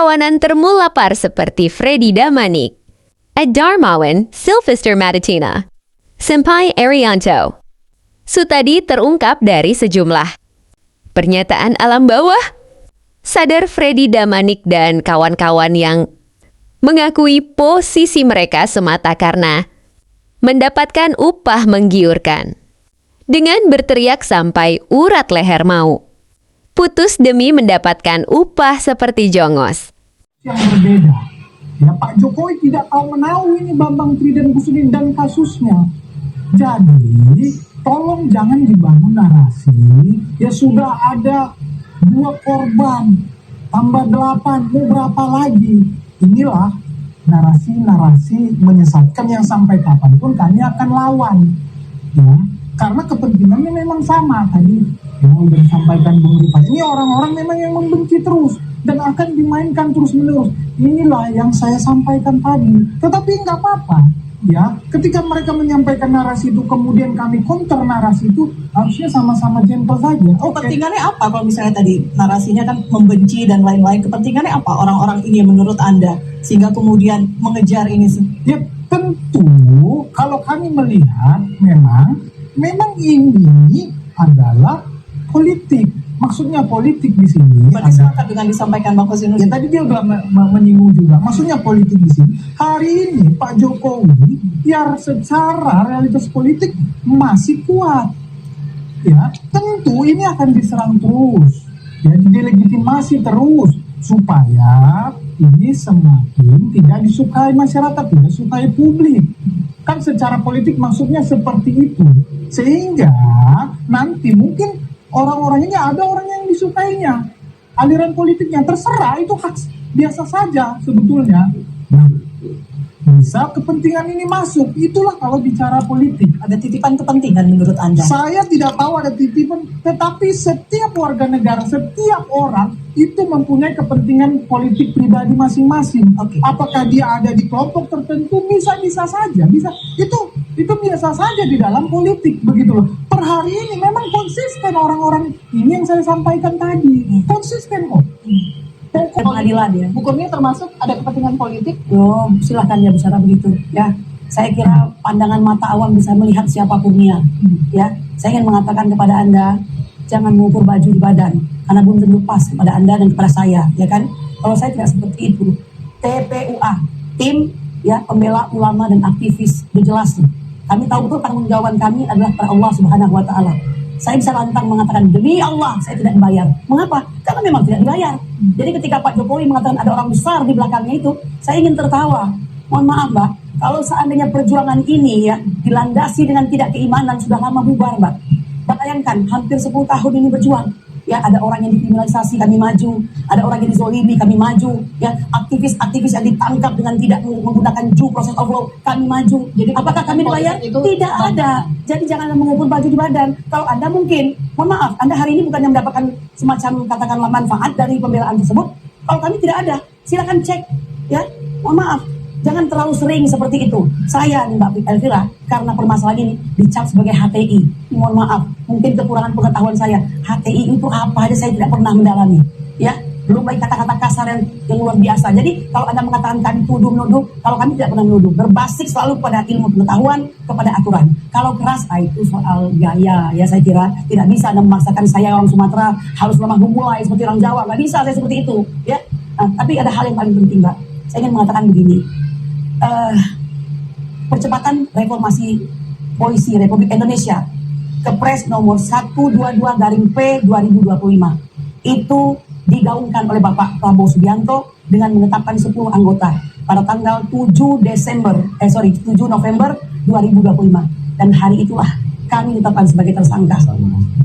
kawanan termulapar seperti Freddy Damanik, Ed Darmawan, Sylvester Matatina, Senpai Arianto. Sutadi terungkap dari sejumlah pernyataan alam bawah. Sadar Freddy Damanik dan kawan-kawan yang mengakui posisi mereka semata karena mendapatkan upah menggiurkan. Dengan berteriak sampai urat leher mau. Putus demi mendapatkan upah seperti jongos. Yang berbeda. Ya, Pak Jokowi tidak tahu menahu ini Bambang Triden Kusudin dan kasusnya. Jadi, tolong jangan dibangun narasi. Ya sudah ada 2 korban, tambah 8, mau berapa lagi? Inilah narasi-narasi menyesatkan yang sampai kapanpun kami akan lawan. Ya, karena kepentingannya memang sama tadi yang sudah disampaikan Bung Rifat. Ini orang-orang memang yang membenci terus dan akan dimainkan terus-menerus. Inilah yang saya sampaikan tadi. Tetapi nggak apa-apa. Ya, ketika mereka menyampaikan narasi itu, kemudian kami counter narasi itu, harusnya sama-sama gentle saja. Kepentingannya apa kalau misalnya tadi narasinya kan membenci dan lain-lain? Kepentingannya apa orang-orang ini menurut Anda sehingga kemudian mengejar ini? Ya tentu kalau kami melihat memang ini adalah politik. Maksudnya politik di sini. Berarti sepakat dengan disampaikan Bang Kosinus. Ya tadi dia udah menyinggung juga. Maksudnya politik di sini. Hari ini Pak Jokowi ya secara realitas politik masih kuat. Ya, tentu ini akan diserang terus. Ya, delegitimasi terus supaya ini semakin tidak disukai masyarakat, tidak disukai publik. Kan secara politik maksudnya seperti itu. Sehingga nanti mungkin orang-orang ini ada orang yang disukainya. Aliran politiknya terserah, itu hak biasa saja sebetulnya. Nah, bisa kepentingan ini masuk. Itulah kalau bicara politik. Ada titipan kepentingan menurut Anda? Saya tidak tahu ada titipan, tetapi setiap warga negara, setiap orang itu mempunyai kepentingan politik pribadi masing-masing. Apakah dia ada di kelompok tertentu? Bisa saja. Itu biasa saja di dalam politik, begitu loh. Per hari ini memang konsisten orang-orang ini yang saya sampaikan tadi. Konsisten kok. Pengadilan ya. Hukumnya termasuk ada kepentingan politik. Silahkan ya bicara begitu ya. Saya kira pandangan mata awam bisa melihat siapapunnya. Ya, saya ingin mengatakan kepada Anda, jangan mengukur baju di badan karena belum tentu pas kepada Anda dan kepada saya, ya kan? Kalau saya tidak seperti itu. TPUA, tim ya pembela ulama dan aktivis, itu jelas nih. Kami tahu betul tanggung jawaban kami adalah kepada Allah Subhanahu wa taala. Saya bisa lantang mengatakan demi Allah saya tidak dibayar. Mengapa? Karena memang tidak dibayar. Jadi ketika Pak Jokowi mengatakan ada orang besar di belakangnya itu, saya ingin tertawa. Mohon maaf Mbak, kalau seandainya perjuangan ini ya dilandasi dengan tidak keimanan sudah lama bubar Mbak. Bayangkan hampir 10 tahun ini berjuang. Ya, ada orang yang dikriminalisasi kami maju, ada orang yang dizolimi kami maju, ya, aktivis-aktivis yang ditangkap dengan tidak menggunakan due process of law kami maju. Jadi apakah kami dibayar? Tidak ada. Jadi jangan mengukur baju di badan. Kalau Anda mungkin, mohon maaf, Anda hari ini bukannya mendapatkan semacam katakanlah manfaat dari pembelaan tersebut. Kalau kami tidak ada, silakan cek, ya. Mohon maaf. Jangan terlalu sering seperti itu. Saya nih Mbak Elvira, karena permasalahan ini dicap sebagai HTI. Mohon maaf, mungkin kekurangan pengetahuan saya. HTI itu apa aja saya tidak pernah mendalami. Ya, belum baik kata-kata kasar yang luar biasa. Jadi kalau Anda mengatakan kami tuduh menuduh, kalau kami tidak pernah menuduh. Berbasis selalu pada ilmu pengetahuan, kepada aturan. Kalau keras, itu soal gaya. Ya saya kira tidak bisa Anda memaksakan saya orang Sumatera harus lemah gemulai seperti orang Jawa. Nggak bisa saya seperti itu. Ya, tapi ada hal yang paling penting Mbak. Saya ingin mengatakan begini. Percepatan reformasi polisi Republik Indonesia Kepres nomor 122/P 2025 itu digaungkan oleh Bapak Prabowo Subianto dengan menetapkan 10 anggota pada tanggal 7 November 2025 dan hari itulah kami ditetapkan sebagai tersangka.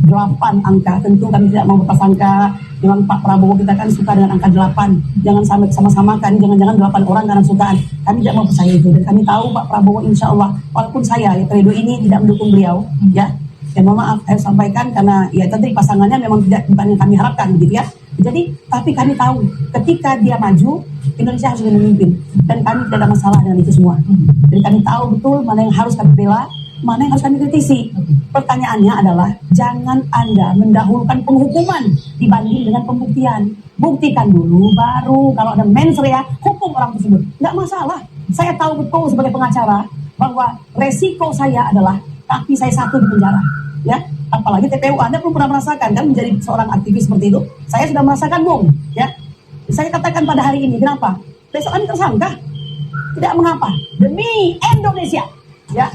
8 angka, tentu kami tidak mau berprasangka dengan Pak Prabowo, kita kan suka dengan angka 8. Jangan sampai sama-samakan, jangan-jangan 8 orang karena sukaan. Kami tidak mau percaya itu dan kami tahu Pak Prabowo insya Allah, walaupun saya ya periode ini tidak mendukung beliau, ya. Dan mohon maaf, saya sampaikan karena ya tentu pasangannya memang tidak bukan yang kami harapkan gitu ya. Jadi, tapi kami tahu ketika dia maju, Indonesia harus memimpin dan kami tidak ada masalah dengan itu semua. Jadi kami tahu betul mana yang harus kami bela, mana yang harus kami kritisi. Pertanyaannya adalah jangan Anda mendahulukan penghukuman dibanding dengan pembuktian. Buktikan dulu, baru kalau ada mens rea, hukum orang tersebut. Nggak masalah. Saya tahu betul sebagai pengacara bahwa resiko saya adalah kaki saya satu di penjara. Ya, apalagi TPU, Anda belum pernah merasakan kan menjadi seorang aktivis seperti itu. Saya sudah merasakan, Bung. Ya, saya katakan pada hari ini, kenapa? Besok Anda tersangka. Tidak mengapa. Demi Indonesia. Ya,